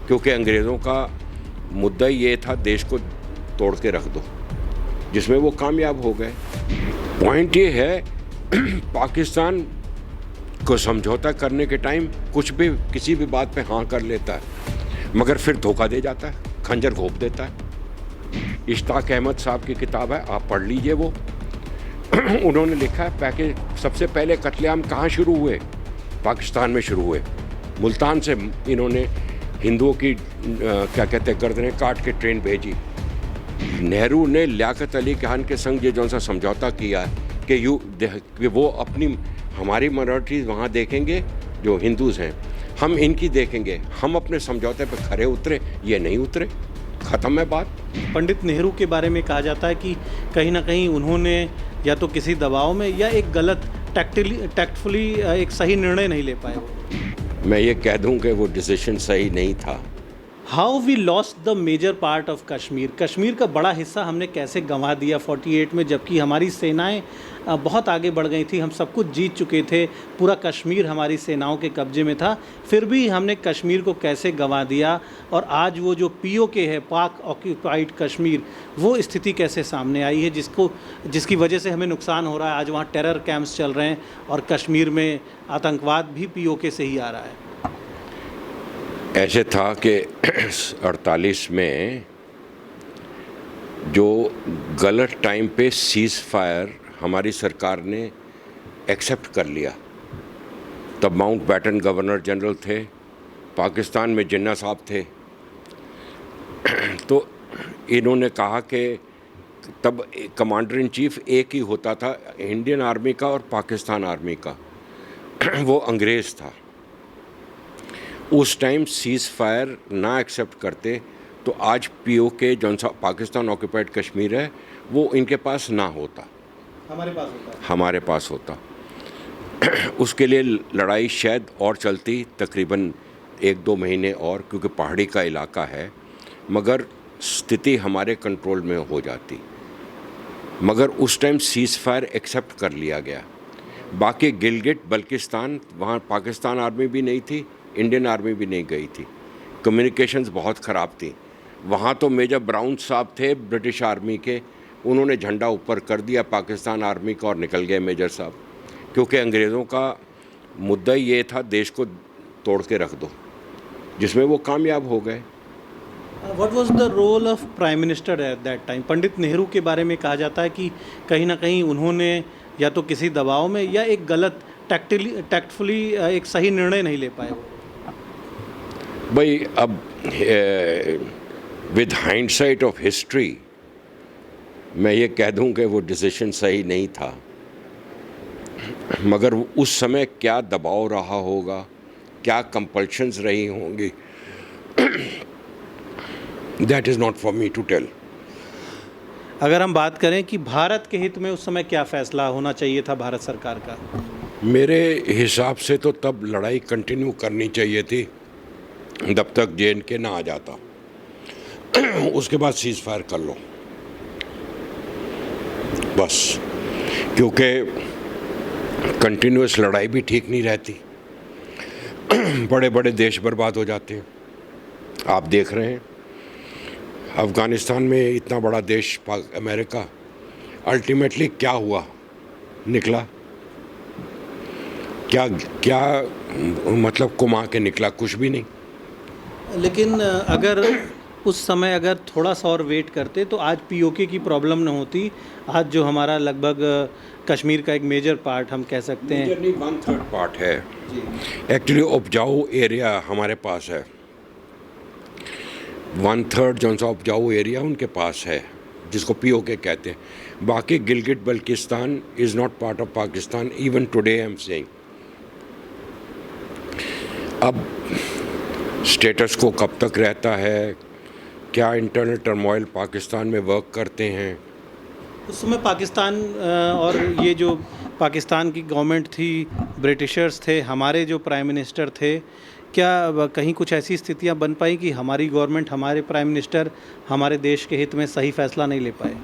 क्योंकि अंग्रेज़ों का मुद्दा ये था देश को तोड़ के रख दो, जिसमें वो कामयाब हो गए। पॉइंट ये है पाकिस्तान को समझौता करने के टाइम कुछ भी किसी भी बात पे हाँ कर लेता है, मगर फिर धोखा दे जाता है, खंजर घोंप देता है। इश्ताक अहमद साहब की किताब है, आप पढ़ लीजिए वो। उन्होंने लिखा है पैकेज सबसे पहले कत्लेआम कहाँ शुरू हुए, पाकिस्तान में शुरू हुए। मुल्तान से इन्होंने हिंदुओं की क्या कहते हैं गर्दनें काट के ट्रेन भेजी। नेहरू ने लियाकत अली खान के संग ये जौन सा समझौता किया कि वो अपनी हमारी माइनॉरिटीज़ वहाँ देखेंगे जो हिंदूज़ हैं, हम इनकी देखेंगे, हम अपने समझौते पर खरे उतरे, ये नहीं उतरे, ख़त्म है बात। पंडित नेहरू के बारे में कहा जाता है कि कहीं ना कहीं उन्होंने या तो किसी दबाव में या एक गलत टैक्टफुली एक सही निर्णय नहीं ले पाए। मैं ये कह दूं कि वो डिसीजन सही नहीं था। How we lost the major part of Kashmir, Kashmir का बड़ा हिस्सा हमने कैसे गंवा दिया 48 में, जबकि हमारी सेनाएं बहुत आगे बढ़ गई थी, हम सब कुछ जीत चुके थे, पूरा कश्मीर हमारी सेनाओं के कब्जे में था, फिर भी हमने कश्मीर को कैसे गंवा दिया। और आज वो जो POK है, पाक ऑक्यूपाइड कश्मीर, वो स्थिति कैसे सामने आई है जिसकी वजह से हमें नुकसान हो रहा है। आज वहाँ टेरर कैंप्स चल रहे हैं और कश्मीर में आतंकवाद भी POK से ही आ रहा है। ऐसे था कि 48 में जो गलत टाइम पे सीज़ फायर हमारी सरकार ने एक्सेप्ट कर लिया। तब माउंटबेटन गवर्नर जनरल थे, पाकिस्तान में जिन्ना साहब थे। तो इन्होंने कहा कि तब कमांडर इन चीफ एक ही होता था, इंडियन आर्मी का और पाकिस्तान आर्मी का, वो अंग्रेज़ था। उस टाइम सीज़ फायर ना एक्सेप्ट करते तो आज POK जौन सा पाकिस्तान ऑक्यूपाइड कश्मीर है वो इनके पास ना होता, हमारे पास होता। उसके लिए लड़ाई शायद और चलती तकरीबन 1-2 महीने और, क्योंकि पहाड़ी का इलाका है, मगर स्थिति हमारे कंट्रोल में हो जाती। मगर उस टाइम सीज़ फायर एक्सेप्ट कर लिया गया। बाकी गिलगिट बल्किस्तान, वहाँ पाकिस्तान आर्मी भी नहीं थी, इंडियन आर्मी भी नहीं गई थी, कम्युनिकेशंस बहुत ख़राब थी। वहाँ तो मेजर ब्राउन साहब थे ब्रिटिश आर्मी के, उन्होंने झंडा ऊपर कर दिया पाकिस्तान आर्मी का और निकल गए मेजर साहब, क्योंकि अंग्रेज़ों का मुद्दा ये था देश को तोड़ के रख दो, जिसमें वो कामयाब हो गए। What was the role of prime minister at that time? Pandit Nehru के बारे में कहा जाता है कि कहीं ना कहीं उन्होंने या तो किसी दबाव में या एक गलत टैक्टफुली एक सही निर्णय नहीं ले पाए। भाई अब विद हाइंडसाइट ऑफ हिस्ट्री मैं ये कह दूं कि वो डिसीजन सही नहीं था, मगर उस समय क्या दबाव रहा होगा, क्या कंपल्शंस रही होंगी, that is not for me to tell. अगर हम बात करें कि भारत के हित में उस समय क्या फैसला होना चाहिए था भारत सरकार का? मेरे हिसाब से तो तब लड़ाई कंटिन्यू करनी चाहिए थी जब तक JNK ना आ जाता, उसके बाद सीज़ फायर कर लो बस, क्योंकि कंटिन्यूस लड़ाई भी ठीक नहीं रहती, बड़े बड़े देश बर्बाद हो जाते हैं। आप देख रहे हैं अफ़गानिस्तान में इतना बड़ा देश अमेरिका, अल्टीमेटली क्या हुआ निकला, क्या मतलब कुमा के निकला, कुछ भी नहीं। लेकिन अगर उस समय अगर थोड़ा सा और वेट करते तो आज POK की प्रॉब्लम न होती। आज जो हमारा लगभग कश्मीर का एक मेजर पार्ट हम कह सकते हैं, मेजर नहीं 1/3 पार्ट है एक्चुअली, उपजाऊ एरिया हमारे पास है, 1/3 जो सा उपजाऊ एरिया उनके पास है, जिसको POK कहते हैं। बाकी Gilgit Baltistan is not part of Pakistan even today I am saying. अब स्टेटस को कब तक रहता है, क्या इंटरनल टर्मोइल पाकिस्तान में वर्क करते हैं। उस समय पाकिस्तान और ये जो पाकिस्तान की गवर्नमेंट थी, ब्रिटिशर्स थे, हमारे जो प्राइम मिनिस्टर थे, क्या कहीं कुछ ऐसी स्थितियां बन पाई कि हमारी गवर्नमेंट, हमारे प्राइम मिनिस्टर हमारे देश के हित में सही फैसला नहीं ले पाए?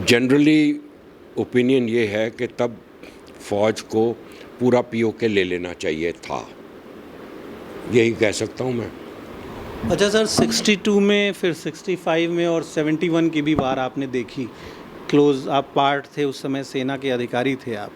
जनरली ओपिनियन ये है कि तब फ़ौज को पूरा POK ले लेना चाहिए था, यही कह सकता हूँ मैं। अच्छा सर, 62 में, फिर 65 में और 71 की भी वार आपने देखी। क्लोज आप पार्ट थे उस समय, सेना के अधिकारी थे आप।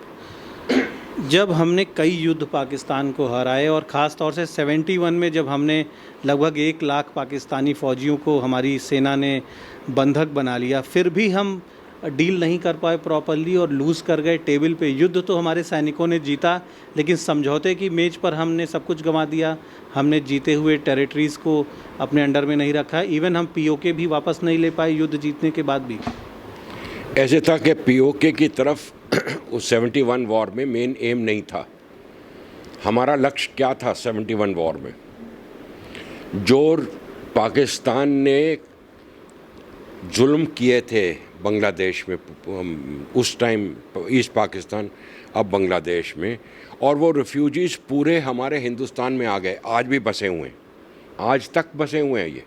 जब हमने कई युद्ध पाकिस्तान को हराए और ख़ास तौर से 71 में जब हमने लगभग 1 लाख पाकिस्तानी फ़ौजियों को हमारी सेना ने बंधक बना लिया, फिर भी हम डील नहीं कर पाए प्रॉपरली और लूज़ कर गए टेबल पे। युद्ध तो हमारे सैनिकों ने जीता, लेकिन समझौते की मेज़ पर हमने सब कुछ गंवा दिया। हमने जीते हुए टेरिटरीज़ को अपने अंडर में नहीं रखा। इवन हम पीओके भी वापस नहीं ले पाए युद्ध जीतने के बाद भी। ऐसे था कि पीओके की तरफ उस 71 वॉर में मेन एम नहीं था। हमारा लक्ष्य क्या था 71 वॉर में? जो पाकिस्तान ने जुल्म किए थे बांग्लादेश में, उस टाइम ईस्ट पाकिस्तान, अब बांग्लादेश में, और वो रिफ्यूजीज़ पूरे हमारे हिंदुस्तान में आ गए, आज भी बसे हुए हैं, आज तक बसे हुए हैं ये।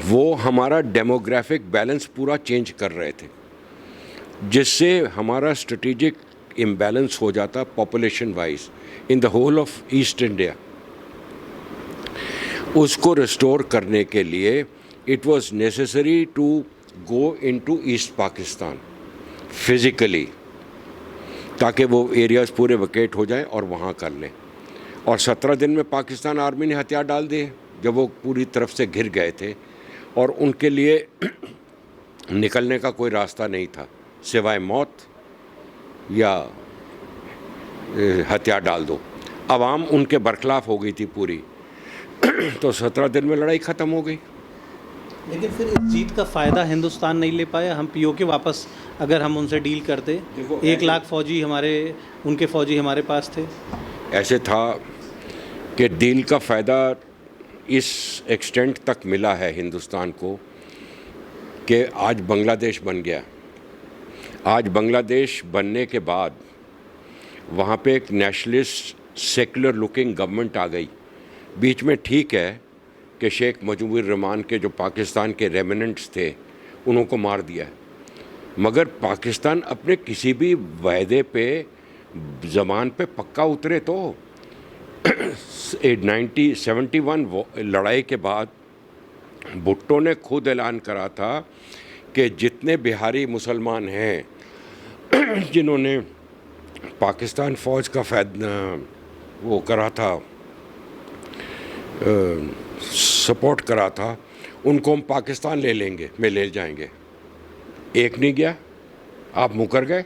वो हमारा डेमोग्राफिक बैलेंस पूरा चेंज कर रहे थे, जिससे हमारा स्ट्रेटेजिक इम्बैलेंस हो जाता population wise in the whole of East India. उसको रिस्टोर करने के लिए it was necessary to go into East Pakistan physically, ताकि वो एरियाज़ पूरे वकेट हो जाएं और वहाँ कर लें। और 17 दिन में पाकिस्तान आर्मी ने हथियार डाल दिए जब वो पूरी तरफ से घिर गए थे, और उनके लिए निकलने का कोई रास्ता नहीं था सिवाय मौत या हथियार डाल दो। आवाम उनके बरखिलाफ़ हो गई थी पूरी। तो 17 दिन में लड़ाई ख़त्म हो गई। लेकिन फिर इस जीत का फ़ायदा हिंदुस्तान नहीं ले पाया। हम पीओके वापस अगर हम उनसे डील करते, 1 लाख फ़ौजी हमारे, उनके फ़ौजी हमारे पास थे। ऐसे था कि डील का फ़ायदा इस एक्सटेंट तक मिला है हिंदुस्तान को कि आज बांग्लादेश बन गया। आज बांग्लादेश बनने के बाद वहाँ पे एक नेशनलिस्ट सेकुलर लुकिंग गवर्नमेंट आ गई। बीच में ठीक है कि शेख मुजीबुर रहमान के जो पाकिस्तान के रेमिनेंट्स थे उनको मार दिया, मगर पाकिस्तान अपने किसी भी वायदे पे, ज़बान पे पक्का उतरे तो 1971 लड़ाई के बाद भुट्टो ने खुद ऐलान करा था कि जितने बिहारी मुसलमान हैं जिन्होंने पाकिस्तान फ़ौज का वो करा था, सपोर्ट करा था, उनको हम पाकिस्तान ले लेंगे, में ले जाएंगे। एक नहीं गया, आप मुकर गए।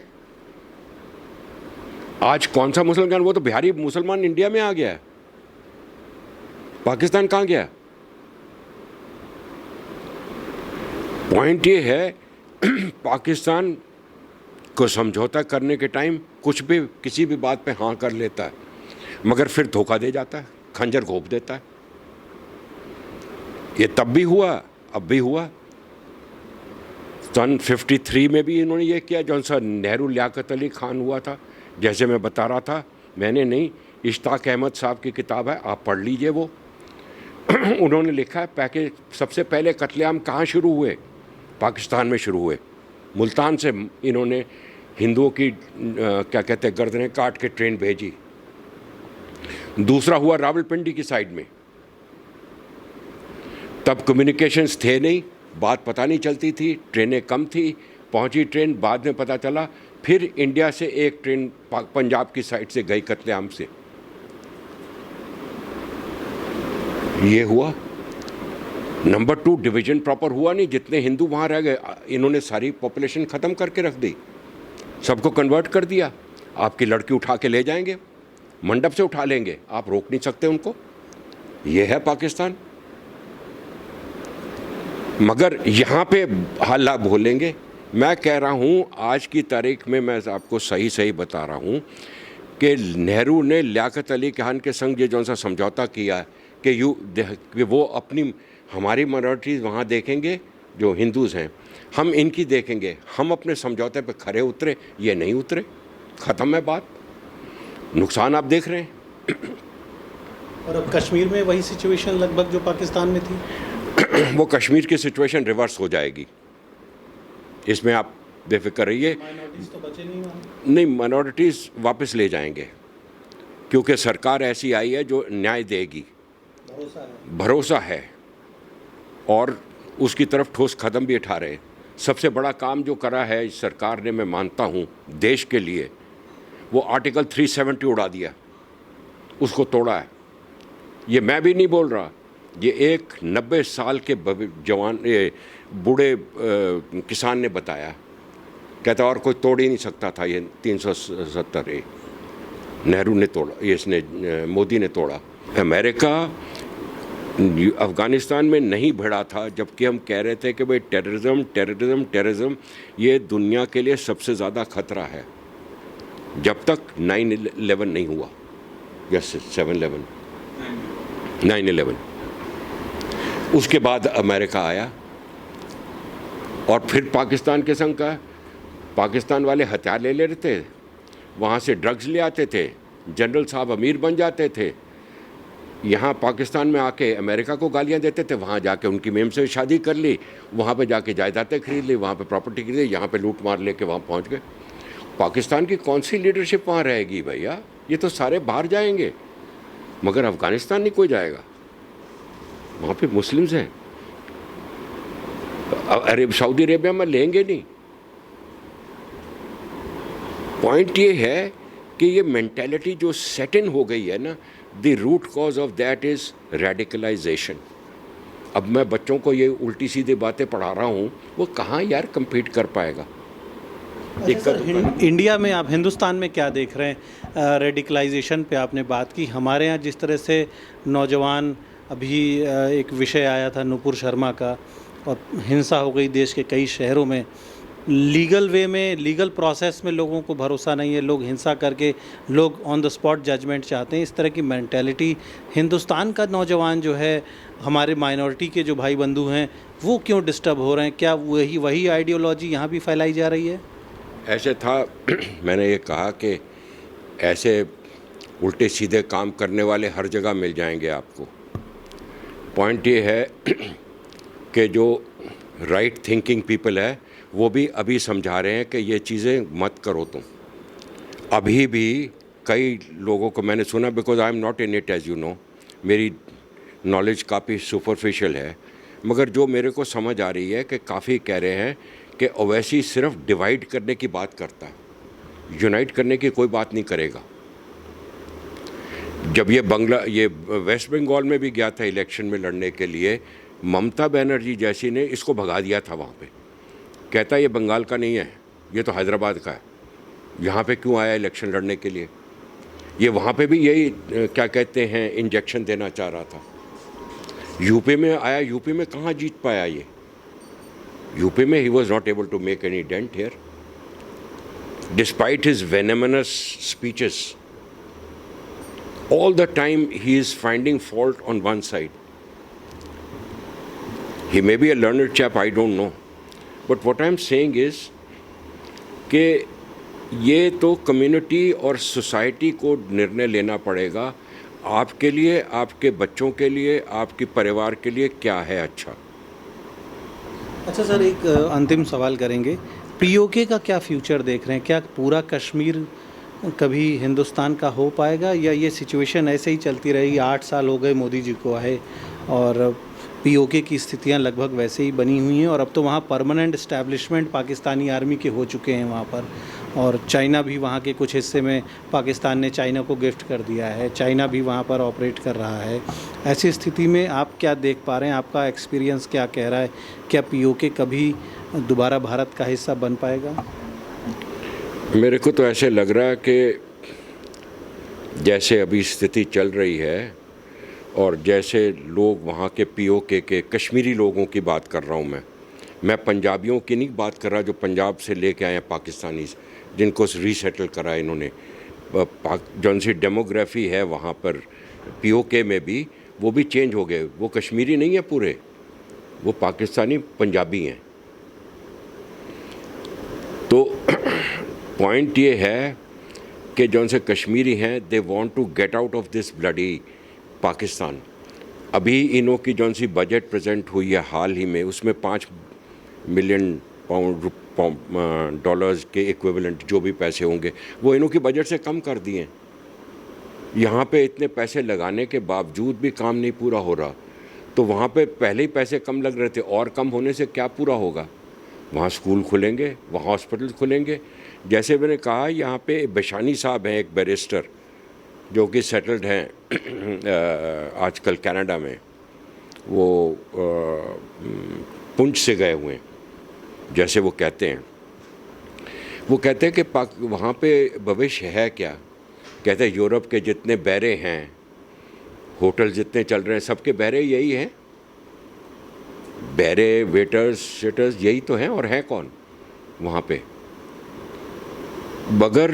आज कौन सा मुसलमान? वो तो बिहारी मुसलमान इंडिया में आ गया है, पाकिस्तान कहाँ गया? पॉइंट ये है पाकिस्तान को समझौता करने के टाइम कुछ भी, किसी भी बात पे हाँ कर लेता है, मगर फिर धोखा दे जाता है, खंजर घोंप देता है। ये तब भी हुआ, अब भी हुआ। सन 53 में भी इन्होंने ये किया। जौन सा नेहरू लियाकत अली खान हुआ था, जैसे मैं बता रहा था, मैंने नहीं, इश्ताक अहमद साहब की किताब है, आप पढ़ लीजिए वो। उन्होंने लिखा है पैकेज, सबसे पहले कत्लेआम कहाँ शुरू हुए? पाकिस्तान में शुरू हुए। मुल्तान से इन्होंने हिंदुओं की क्या कहते हैं, गर्दनें काट के ट्रेन भेजी। दूसरा हुआ रावलपिंडी की साइड में। तब कम्युनिकेशंस थे नहीं, बात पता नहीं चलती थी, ट्रेनें कम थी। पहुंची ट्रेन, बाद में पता चला। फिर इंडिया से एक ट्रेन पंजाब की साइड से गई कत्लेआम से। ये हुआ। नंबर 2, डिवीजन प्रॉपर हुआ नहीं। जितने हिंदू वहाँ रह गए, इन्होंने सारी पॉपुलेशन ख़त्म करके रख दी, सबको कन्वर्ट कर दिया। आपकी लड़की उठा के ले जाएंगे, मंडप से उठा लेंगे, आप रोक नहीं सकते उनको। ये है पाकिस्तान। मगर यहाँ पे हल्ला बोलेंगे। मैं कह रहा हूँ आज की तारीख में, मैं आपको सही सही बता रहा हूँ कि नेहरू ने लियाकत अली खान के संग ये जौन सा समझौता किया कि वो अपनी, हमारी माइनॉरिटीज़ वहाँ देखेंगे जो हिंदूज़ हैं, हम इनकी देखेंगे, हम अपने समझौते पे खरे उतरे, ये नहीं उतरे, ख़त्म है बात। नुकसान आप देख रहे हैं। और अब कश्मीर में वही सिचुएशन लगभग जो पाकिस्तान में थी। वो कश्मीर की सिचुएशन रिवर्स हो जाएगी, इसमें आप बेफिक्र रहिए। माइनॉरिटीज़ तो बचे नहीं वहाँ। नहीं, माइनॉरिटीज़ वापस ले जाएंगे, क्योंकि सरकार ऐसी आई है जो न्याय देगी। भरोसा है और उसकी तरफ ठोस कदम भी उठा रहे। सबसे बड़ा काम जो करा है इस सरकार ने, मैं मानता हूँ देश के लिए, वो आर्टिकल 370 उड़ा दिया, उसको तोड़ा है। ये मैं भी नहीं बोल रहा, ये एक 90 साल के जवान बूढ़े किसान ने बताया। कहता और कोई तोड़ ही नहीं सकता था ये 370 नेहरू ने तोड़ा, ये इसने मोदी ने तोड़ा। अमेरिका अफ़गानिस्तान में नहीं भिड़ा था, जबकि हम कह रहे थे कि भाई टेररिज्म ये दुनिया के लिए सबसे ज़्यादा खतरा है, जब तक 9/11 नहीं हुआ। यस, 9/11 उसके बाद अमेरिका आया और फिर पाकिस्तान के संग का। पाकिस्तान वाले हथियार ले लेते थे, वहाँ से ड्रग्स ले आते थे, जनरल साहब अमीर बन जाते थे, यहाँ पाकिस्तान में आके अमेरिका को गालियाँ देते थे, वहाँ जाके उनकी मेम से शादी कर ली, वहाँ पे जाके जायदादें खरीद ली, वहाँ पे प्रॉपर्टी खरीदी, यहाँ पे लूट मार लेके वहाँ पहुँच गए। पाकिस्तान की कौन सी लीडरशिप वहाँ रहेगी भैया? ये तो सारे बाहर जाएंगे, मगर अफ़गानिस्तान नहीं कोई जाएगा। वहाँ पे मुस्लिम्स हैं, सऊदी अरेबिया में लेंगे नहीं। पॉइंट ये है कि ये मेंटालिटी जो सेट इन हो गई है ना, the root cause of that is radicalisation. अब मैं बच्चों को ये उल्टी सीधी बातें पढ़ा रहा हूँ, वो कहाँ यार compete कर पाएगा। इंडिया में, आप हिंदुस्तान में क्या देख रहे हैं? रेडिकलाइजेशन पे आपने बात की, हमारे यहाँ जिस तरह से नौजवान, अभी एक विषय आया था नुपुर शर्मा का, और हिंसा हो गई देश के कई शहरों में। लीगल वे में, लीगल प्रोसेस में लोगों को भरोसा नहीं है, लोग हिंसा करके, लोग ऑन द स्पॉट जजमेंट चाहते हैं। इस तरह की मेंटालिटी हिंदुस्तान का नौजवान जो है, हमारे माइनॉरिटी के जो भाई बंधु हैं, वो क्यों डिस्टर्ब हो रहे हैं? क्या वही आइडियोलॉजी यहाँ भी फैलाई जा रही है? ऐसे था मैंने ये कहा कि ऐसे उल्टे सीधे काम करने वाले हर जगह मिल जाएंगे आपको। पॉइंट ये है कि जो राइट थिंकिंग पीपल है वो भी अभी समझा रहे हैं कि ये चीज़ें मत करो तुम। अभी भी कई लोगों को मैंने सुना, because I am not in it as you know, मेरी नॉलेज काफ़ी सुपरफिशियल है, मगर जो मेरे को समझ आ रही है कि काफ़ी कह रहे हैं कि ओवैसी सिर्फ डिवाइड करने की बात करता है, यूनाइट करने की कोई बात नहीं करेगा। जब ये वेस्ट बंगाल में भी गया था इलेक्शन में लड़ने के लिए, ममता बनर्जी जैसी ने इसको भगा दिया था वहाँ पे। कहता ये बंगाल का नहीं है, ये तो हैदराबाद का है, यहाँ पे क्यों आया इलेक्शन लड़ने के लिए? ये वहाँ पे भी यही क्या कहते हैं इंजेक्शन देना चाह रहा था। यूपी में आया, यूपी में कहाँ जीत पाया ये? यूपी में ही was not able to make any dent here despite his venomous speeches. All the time he is finding fault on one side. He may be a learned chap, I don't know. But what I'm saying is कि ये तो community और society को निर्णय लेना पड़ेगा, आपके लिए, आपके बच्चों के लिए, आपके परिवार के लिए क्या है अच्छा। अच्छा सर, एक अंतिम सवाल करेंगे। पीओके का क्या फ्यूचर देख रहे हैं? क्या पूरा कश्मीर कभी हिंदुस्तान का हो पाएगा, या ये सिचुएशन ऐसे ही चलती रहेगी? 8 साल हो गए मोदी जी को आए और पीओके की स्थितियां लगभग वैसे ही बनी हुई हैं, और अब तो वहाँ परमानेंट इस्टेब्लिशमेंट पाकिस्तानी आर्मी के हो चुके हैं वहाँ पर, और चाइना भी वहाँ के कुछ हिस्से में पाकिस्तान ने चाइना को गिफ्ट कर दिया है, चाइना भी वहाँ पर ऑपरेट कर रहा है। ऐसी स्थिति में आप क्या देख पा रहे हैं? आपका एक्सपीरियंस क्या कह रहा है? क्या पीओके कभी दोबारा भारत का हिस्सा बन पाएगा? मेरे को तो ऐसे लग रहा है कि जैसे अभी स्थिति चल रही है, और जैसे लोग वहाँ के पीओके के कश्मीरी लोगों की बात कर रहा हूँ मैं पंजाबियों की नहीं बात कर रहा, जो पंजाब से लेके आए हैं पाकिस्तानी, जिनको रीसेटल करा इन्होंने। जौन सी डेमोग्राफी है वहाँ पर पीओके में भी, वो भी चेंज हो गए। वो कश्मीरी नहीं है पूरे, वो पाकिस्तानी पंजाबी हैं। तो पॉइंट ये है कि जौन से कश्मीरी हैं, they want to get out of this bloody Pakistan. अभी इनों की जौन सी बजट प्रेजेंट हुई है हाल ही में, उसमें $5 मिलियन डॉलर्स के इक्विवेलेंट जो भी पैसे होंगे, वो इनों की बजट से कम कर दिए। यहाँ पे इतने पैसे लगाने के बावजूद भी काम नहीं पूरा हो रहा, तो वहाँ पे पहले ही पैसे कम लग रहे थे और कम होने से क्या पूरा होगा? वहाँ स्कूल खुलेंगे, वहाँ हॉस्पिटल खुलेंगे। जैसे मैंने कहा, यहाँ पे बेशानी साहब हैं, एक बैरिस्टर जो कि सेटल्ड हैं आजकल कनाडा में, वो पुंछ से गए हुए हैं, जैसे वो कहते हैं कि वहाँ पे भविष्य है क्या? कहते हैं यूरोप के जितने बहरे हैं, होटल जितने चल रहे हैं, सबके बहरे यही हैं, बहरे वेटर्स शेटर्स यही तो हैं, और हैं कौन वहाँ पे? बगैर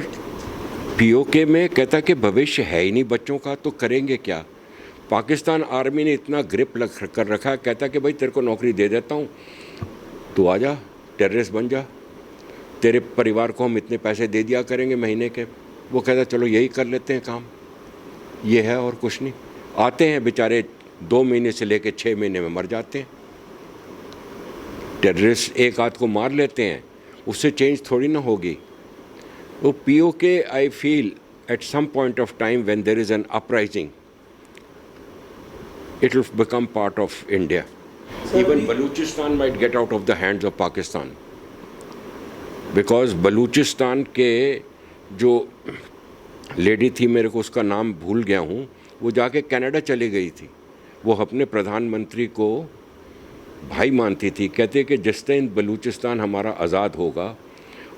पीओके में कहता कि भविष्य है ही नहीं बच्चों का, तो करेंगे क्या? पाकिस्तान आर्मी ने इतना ग्रिप कर रखा है, कहता कि भाई तेरे को नौकरी दे देता हूँ, तू आ जा, टेररिस्ट बन जा, तेरे परिवार को हम इतने पैसे दे दिया करेंगे महीने के। वो कहता चलो यही कर लेते हैं काम, ये है और कुछ नहीं। आते हैं बेचारे 2 महीने से लेकर 6 महीने में मर जाते हैं। टेररिस्ट एक आध को मार लेते हैं, उससे चेंज थोड़ी ना होगी। वो PoK, I feel at some point of time when there is an uprising, it will become part of India. Even Baluchistan might get out of the hands of Pakistan, because Balochistan के जो lady थी, मेरे को उसका नाम भूल गया हूँ, वो जाके कनाडा चली गई थी। वो अपने प्रधानमंत्री को भाई मानती थी, कहते कि जिस दिन बलूचिस्तान हमारा आज़ाद होगा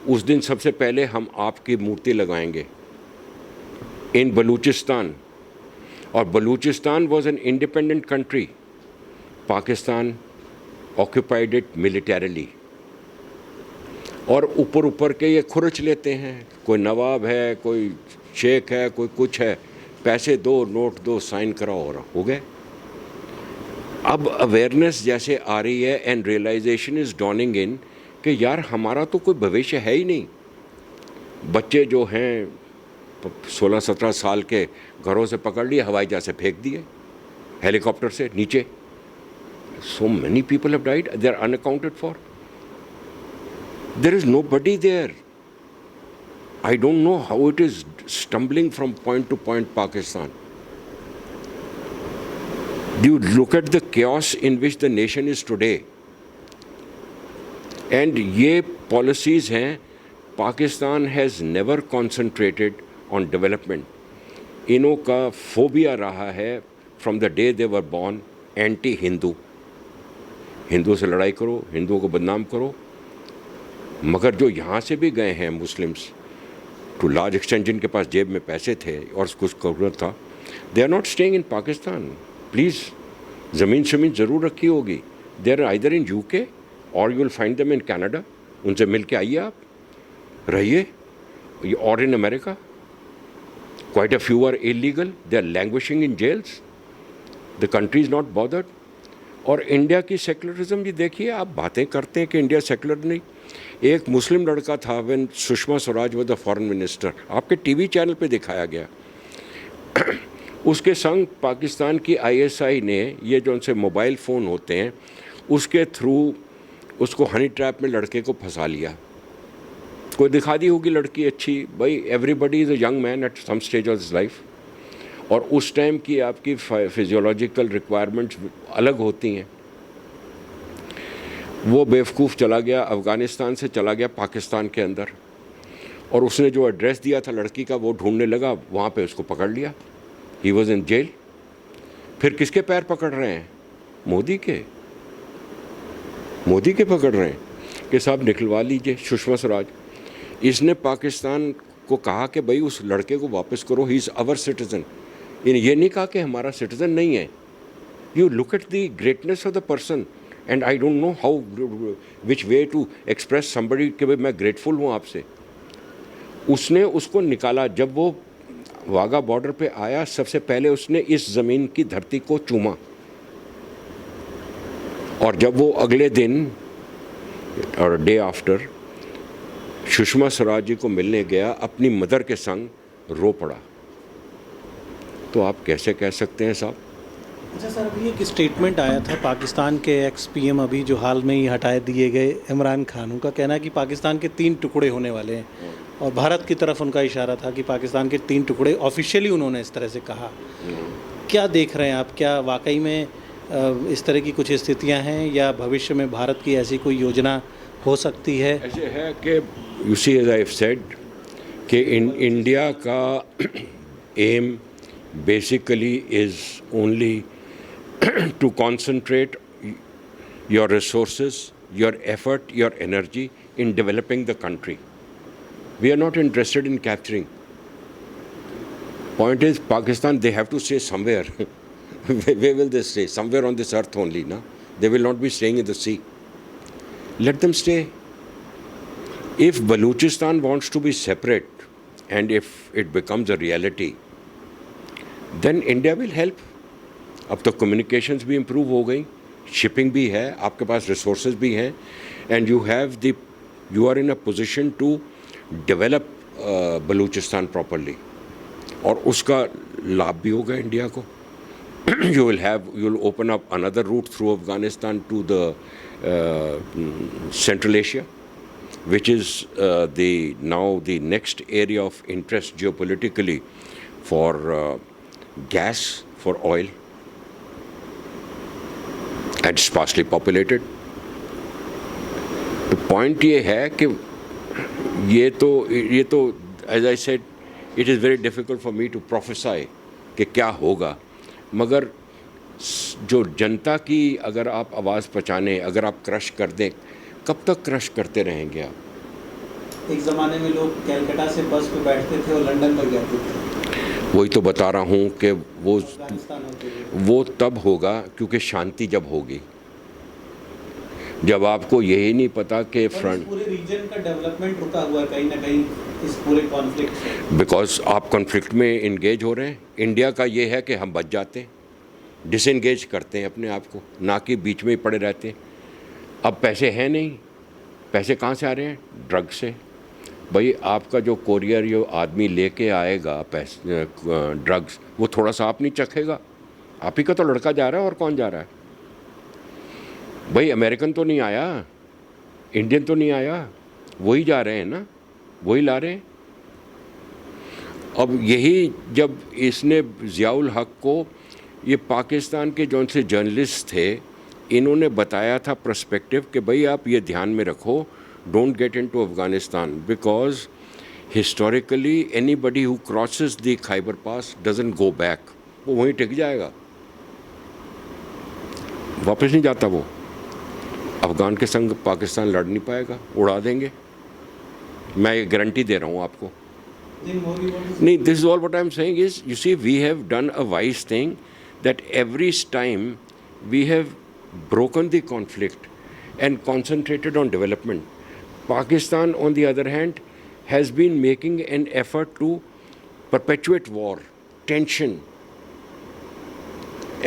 उस दिन सबसे पहले हम आपकी मूर्ति लगाएंगे इन बलूचिस्तान। और Balochistan was an independent country, Pakistan occupied it militarily. और ऊपर के ये खुरच लेते हैं, कोई नवाब है, कोई शेख है, कोई कुछ है, पैसे दो, नोट दो, साइन कराओ और हो गए। अब अवेयरनेस जैसे आ रही है एंड रियलाइजेशन इज़ डॉनिंग इन कि यार हमारा तो कोई भविष्य है ही नहीं। बच्चे जो हैं 16-17 साल के, घरों से पकड़ लिए, हवाई जहाज से फेंक दिए, हेलीकॉप्टर से नीचे। So many people have died, they are unaccounted for, there is nobody there. I don't know how it is stumbling from point to point Pakistan. You look at the chaos in which the nation is today, and ये policies हैं, Pakistan has never concentrated on development. इनों का phobia रहा है from the day they were born, anti Hindu, हिंदुओं से लड़ाई करो, हिंदुओं को बदनाम करो। मगर जो यहाँ से भी गए हैं मुस्लिम्स टू लार्ज एक्सटेंट, जिनके पास जेब में पैसे थे और कुछ जरूरत था, they are not staying in Pakistan. Please, ज़मीन शमीन ज़रूर रखी होगी, they are either in UK or you will find them in Canada. उनसे मिल के आइए, आप रहिए, or in America. Quite a few are illegal, they are languishing in jails, the country is not bothered. और इंडिया की secularism भी देखिए, आप बातें करते हैं कि इंडिया सेकुलर नहीं। एक मुस्लिम लड़का था, when Sushma Swaraj was the foreign minister, आपके टीवी चैनल पे दिखाया गया। उसके संग पाकिस्तान की ISI ने ये जो उनसे मोबाइल फ़ोन होते हैं उसके थ्रू उसको हनी ट्रैप में लड़के को फंसा लिया। कोई दिखा दी होगी लड़की अच्छी, भाई everybody is a young man at some stage of his life, और उस टाइम की आपकी फिजियोलॉजिकल रिक्वायरमेंट्स अलग होती हैं। वो बेवकूफ़ चला गया, अफ़गानिस्तान से चला गया पाकिस्तान के अंदर, और उसने जो एड्रेस दिया था लड़की का वो ढूंढने लगा, वहाँ पे उसको पकड़ लिया, ही वॉज इन जेल। फिर किसके पैर पकड़ रहे हैं? मोदी के पकड़ रहे हैं कि साहब निकलवा लीजिए सुषमा स्वराज। इसने पाकिस्तान को कहा कि भाई उस लड़के को वापस करो, ही इज़ आवर सिटीज़न। ये नहीं कहा कि हमारा सिटीज़न नहीं है। You look at the greatness of the person, and I don't know how which way to express somebody कि भाई मैं ग्रेटफुल हूँ आपसे। उसने उसको निकाला। जब वो वाघा बॉर्डर पे आया, सबसे पहले उसने इस ज़मीन की धरती को चूमा, और जब वो अगले दिन और डे आफ्टर सुषमा स्वराज जी को मिलने गया, अपनी मदर के संग रो पड़ा। तो आप कैसे कह सकते हैं साहब अच्छा सर, अभी एक स्टेटमेंट आया था पाकिस्तान के एक्स पीएम अभी जो हाल में ही हटाए दिए गए इमरान खान, उनका कहना है कि पाकिस्तान के 3 टुकड़े होने वाले हैं और भारत की तरफ उनका इशारा था कि पाकिस्तान के 3 टुकड़े, ऑफिशियली उन्होंने इस तरह से कहा। क्या देख रहे हैं आप, क्या वाकई में इस तरह की कुछ स्थितियां हैं या भविष्य में भारत की ऐसी कोई योजना हो सकती है? ऐसे है कि you see as I have said कि इंडिया का aim basically is only to concentrate your resources, your effort, your energy in developing the country. We are not interested in capturing. Point is, Pakistan, they have to stay somewhere. Where will they stay? Somewhere on this earth only, na? They will not be staying in the sea. Let them stay. If Balochistan wants to be separate, and if it becomes a reality, then India will help. अब तो communications भी improve हो गई, shipping भी है, आपके पास resources भी हैं, and you are in a position to develop Balochistan properly, और उसका लाभ भी होगा इंडिया को. You will open up another route through Afghanistan to the Central Asia, which is now the next area of interest geopolitically for gas, for oil. And sparsely populated. The point ये है कि ये तो as I said, it is very difficult for me to prophesy कि क्या होगा, मगर जो जनता की अगर आप आवाज़ पहचाने, अगर आप क्रश कर दें, कब तक क्रश करते रहेंगे आप? एक ज़माने में लोग कलकत्ता से बस पे बैठते थे और लंदन तक जाते थे. वही तो बता रहा हूँ कि वो तब होगा क्योंकि शांति जब होगी, जब आपको यही नहीं पता कि फ्रंट पूरे रीजन का डेवलपमेंट रुका हुआ है कहीं ना कहीं इस पूरे कॉन्फ्लिक्ट से. बिकॉज आप कॉन्फ्लिक्ट में इंगेज हो रहे हैं. इंडिया का ये है कि हम बच जाते हैं, डिसएंगेज करते हैं अपने आप को, ना कि बीच में ही पड़े रहते हैं. अब पैसे हैं नहीं, पैसे कहाँ से आ रहे हैं? ड्रग से. भाई आपका जो कोरियर ये आदमी लेके आएगा पैसे ड्रग्स, वो थोड़ा सा आप नहीं चखेगा? आप ही का तो लड़का जा रहा है, और कौन जा रहा है? भाई अमेरिकन तो नहीं आया, इंडियन तो नहीं आया, वही जा रहे हैं ना, वही ला रहे हैं. अब यही जब इसने ज़ियाउल हक को, ये पाकिस्तान के जौन से जर्नलिस्ट थे, इन्होंने बताया था पर्सपेक्टिव कि भाई आप ये ध्यान में रखो, don't get into Afghanistan because historically anybody who crosses the Khyber Pass doesn't go back. वो वहीं टिक जाएगा, वापस नहीं जाता. वो अफगान के संग पाकिस्तान लड़ नहीं पाएगा, उड़ा देंगे. मैं ये गारंटी दे रहा हूँ आपको. नहीं, this is all what I'm saying is, you see, we have done a wise thing that every time we have broken the conflict and concentrated on development. Pakistan, on the other hand, has been making an effort to perpetuate war, tension,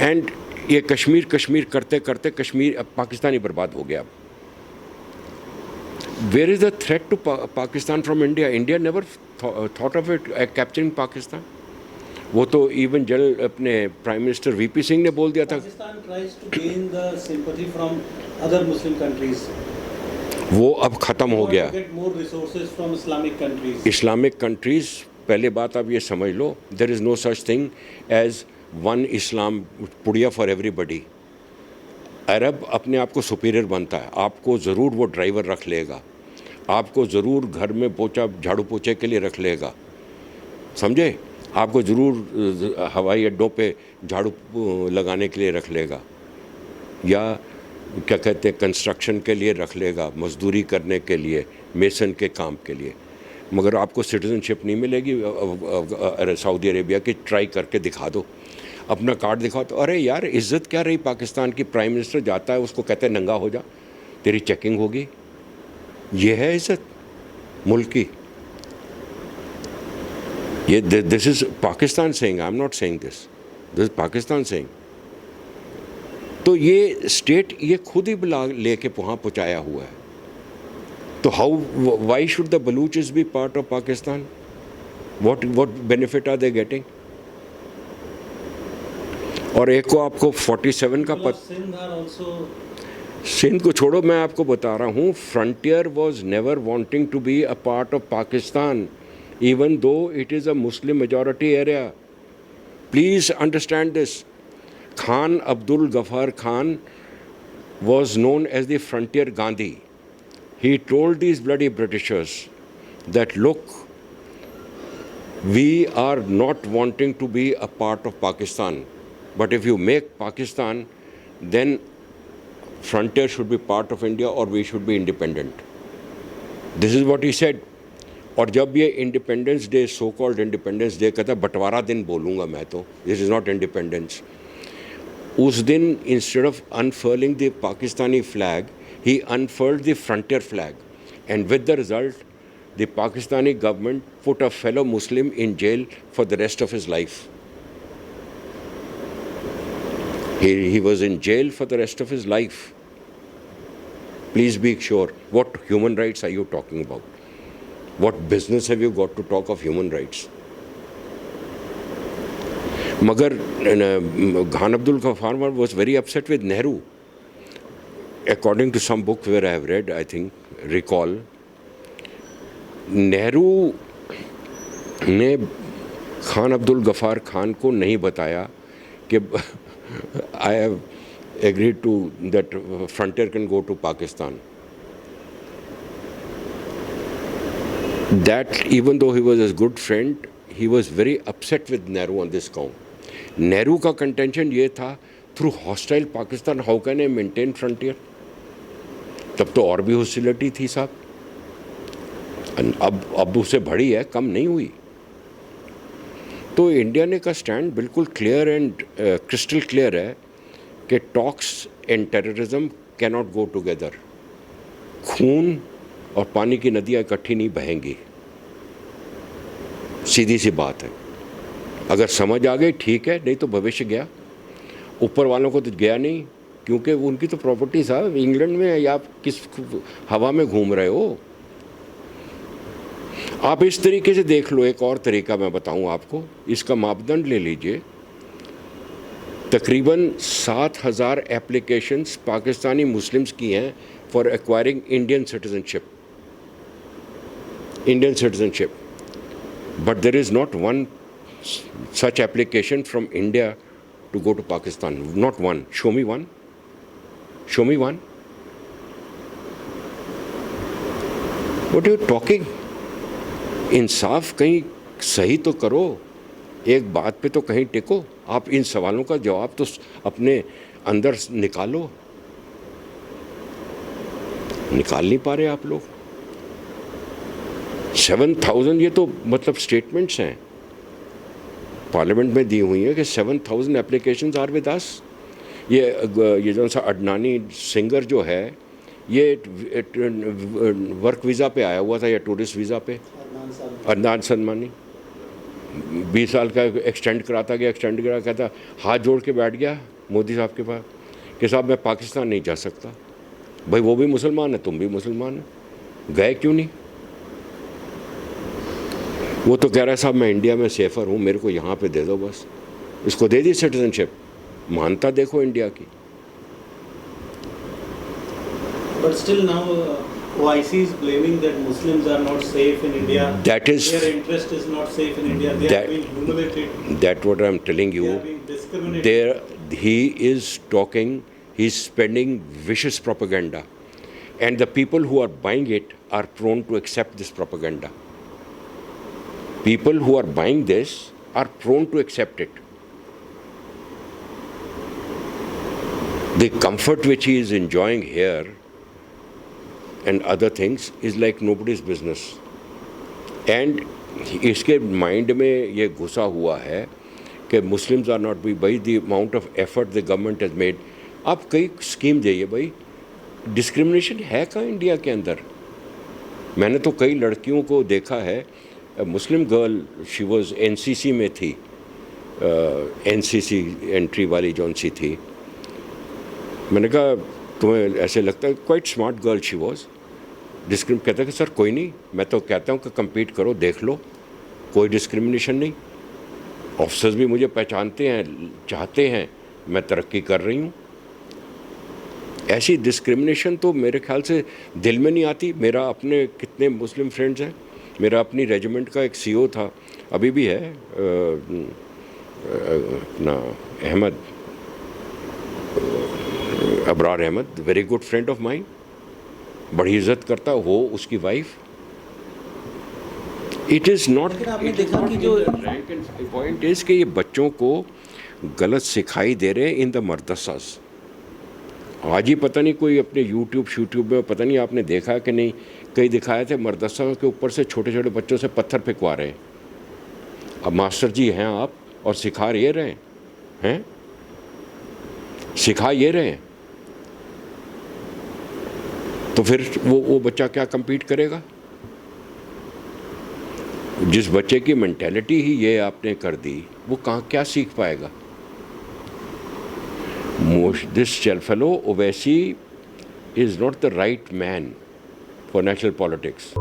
and ये कश्मीर करते करते कश्मीर अब पाकिस्तान ही बर्बाद हो गया. Where is the threat to Pakistan from India? India never thought of it capturing Pakistan. वो तो even general अपने प्राइम मिनिस्टर वीपी सिंह ने बोल दिया था. Pakistan tries to gain the sympathy from other Muslim countries. वो अब ख़त्म हो गया. इस्लामिक कंट्रीज़, पहले बात आप ये समझ लो, there is no such thing as one Islam पुड़िया फॉर एवरीबडी. अरब अपने आप को सुपीरियर बनता है, आपको ज़रूर वो ड्राइवर रख लेगा, आपको ज़रूर घर में पोछा झाड़ू पोछे के लिए रख लेगा, समझे? आपको ज़रूर हवाई अड्डों पे झाड़ू लगाने के लिए रख लेगा, या क्या कहते हैं कंस्ट्रक्शन के लिए रख लेगा, मजदूरी करने के लिए, मेसन के काम के लिए. मगर आपको सिटीजनशिप नहीं मिलेगी सऊदी अरेबिया की. ट्राई करके दिखा दो, अपना कार्ड दिखाओ तो अरे यार इज़्ज़त क्या रही पाकिस्तान की. प्राइम मिनिस्टर जाता है, उसको कहते हैं नंगा हो जा, तेरी चेकिंग होगी. ये है इज़्ज़त मुल्क की. ये this is Pakistan saying, I am not saying this is Pakistan saying. तो ये स्टेट ये खुद ही लेके वहाँ पहुँचाया हुआ है. तो why should the Baluchis be part of Pakistan? what benefit are they getting? और एक को आपको 47 का Sindh are also सिंध को छोड़ो, मैं आपको बता रहा हूँ, Frontier was never wanting to be a part of Pakistan even though it is a Muslim majority area. Please understand this. Khan Abdul Ghaffar Khan was known as the frontier Gandhi. He told these bloody Britishers that, look, we are not wanting to be a part of Pakistan, but if you make Pakistan, then frontier should be part of India or we should be independent. This is what he said. और जब ये independence day, so called independence day कहता है, बंटवारा दिन बोलूँगा मैं तो, दिस इज़ नॉट इंडिपेंडेंस, उस दिन instead of unfurling the Pakistani flag, he unfurled the frontier flag, and with the result the Pakistani government put a fellow Muslim in jail for the rest of his life. He was in jail for the rest of his life. Please be sure. What human rights are you talking about? What business have you got to talk of human rights? Magar Khan Abdul Ghaffar was very upset with Nehru. According to some book where I have read, I think, recall, Nehru ने खान अब्दुल गफ़ार खान को नहीं बताया कि I have agreed to that frontier can go to Pakistan. That even though he was a good friend, he was very upset with Nehru on this count. Nehru का contention ये था, through hostile Pakistan, how can I maintain frontier? तब तो और भी hostility थी साहब. अब उससे बड़ी है, कम नहीं हुई. तो इंडिया ने का स्टैंड बिल्कुल क्लियर एंड क्रिस्टल क्लियर है कि talks and terrorism can not go together. खून और पानी की नदियाँ इकट्ठी नहीं बहेंगी. सीधी सी बात है. अगर समझ आ गई ठीक है, नहीं तो भविष्य गया. ऊपर वालों को तो गया नहीं, क्योंकि उनकी तो प्रॉपर्टी साहब इंग्लैंड में है, या आप किस हवा में घूम रहे हो. आप इस तरीके से देख लो. एक और तरीका मैं बताऊं आपको, इसका मापदंड ले लीजिए. तकरीबन 7,000 एप्लीकेशंस पाकिस्तानी मुस्लिम्स की हैं for acquiring Indian citizenship. But there is not one such application from India to go to Pakistan. Not one. Show me one. Show me one. What are you talking? इंसाफ कहीं सही तो करो. एक बात पे तो कहीं टिको. आप इन सवालों का जवाब तो अपने अंदर निकालो. निकाल नहीं पा रहे आप लोग. 7,000 ये तो मतलब स्टेटमेंट्स हैं, पार्लियामेंट में दी हुई है कि 7,000 एप्लीकेशंस आर विद अस. ये जो सा अडनानी सिंगर जो है, ये वर्क वीज़ा पे आया हुआ था या टूरिस्ट वीज़ा पे. अदनान सलमानी 20 साल का एक्सटेंड कराता गया, कहता हाथ जोड़ के बैठ गया मोदी साहब के पास कि साहब मैं पाकिस्तान नहीं जा सकता. भाई वो भी मुसलमान है, तुम भी मुसलमान है, गए क्यों नहीं? वो तो कह रहा है साहब मैं इंडिया में सेफ़र हूँ, मेरे को यहाँ पे दे दो बस. इसको दे दी सिटीजनशिप. मानता देखो इंडिया की. But still now OIC is blaming that Muslims are not safe in India. That is, their interest is not safe in India. They are being humiliated. That's what I'm telling you. They are being discriminated. There he is talking. He's spending vicious propaganda, and the people who are buying it are prone to accept this propaganda. People who are buying this are prone to accept it. The comfort which he is enjoying here and other things is like nobody's business. And इसके mind में ये घुसा हुआ है कि Muslims are not be. भाई the amount of effort the government has made. आप कई स्कीम जाइए भाई. डिस्क्रिमिनेशन है कहाँ इंडिया के अंदर? मैंने तो कई लड़कियों को देखा है, Muslim girl, she was NCC में थी, एनसीसी एंट्री वाली जौन सी थी. मैंने कहा तुम्हें ऐसे लगता है, quite smart girl she was. कहता है कि सर कोई नहीं, मैं तो कहता हूँ कि कम्पीट करो, देख लो, कोई डिस्क्रिमिनेशन नहीं. ऑफिसर्स भी मुझे पहचानते हैं, चाहते हैं, मैं तरक्की कर रही हूँ। ऐसी डिस्क्रिमिनेशन तो मेरे ख्याल से दिल में नहीं आती। मेरा अपने कितने मुस्लिम फ्रेंड्स हैं, मेरा अपनी रेजिमेंट का एक सीओ था, अभी भी है, अपना Ahmed, Abrar Ahmed, very good friend of mine, बड़ी इज्जत करता हो उसकी वाइफ। इट इज़ नॉट, आपने देखा कि जो रैंक एंड पॉइंट इज़ कि ये बच्चों को गलत सिखाई दे रहे हैं इन द मदरसास। आज ही पता नहीं कोई अपने यूट्यूब में, पता नहीं आपने देखा कि नहीं, कई दिखाए थे मदरसा के ऊपर से छोटे छोटे बच्चों से पत्थर फेंकवा रहे हैं। अब मास्टर जी हैं आप और सिखा ये रहे हैं, सिखा ये रहे हैं, तो फिर वो बच्चा क्या compete करेगा? जिस बच्चे की मेंटेलिटी ही ये आपने कर दी, वो कहाँ क्या सीख पाएगा? This fellow Owaisi is not the right man for national politics.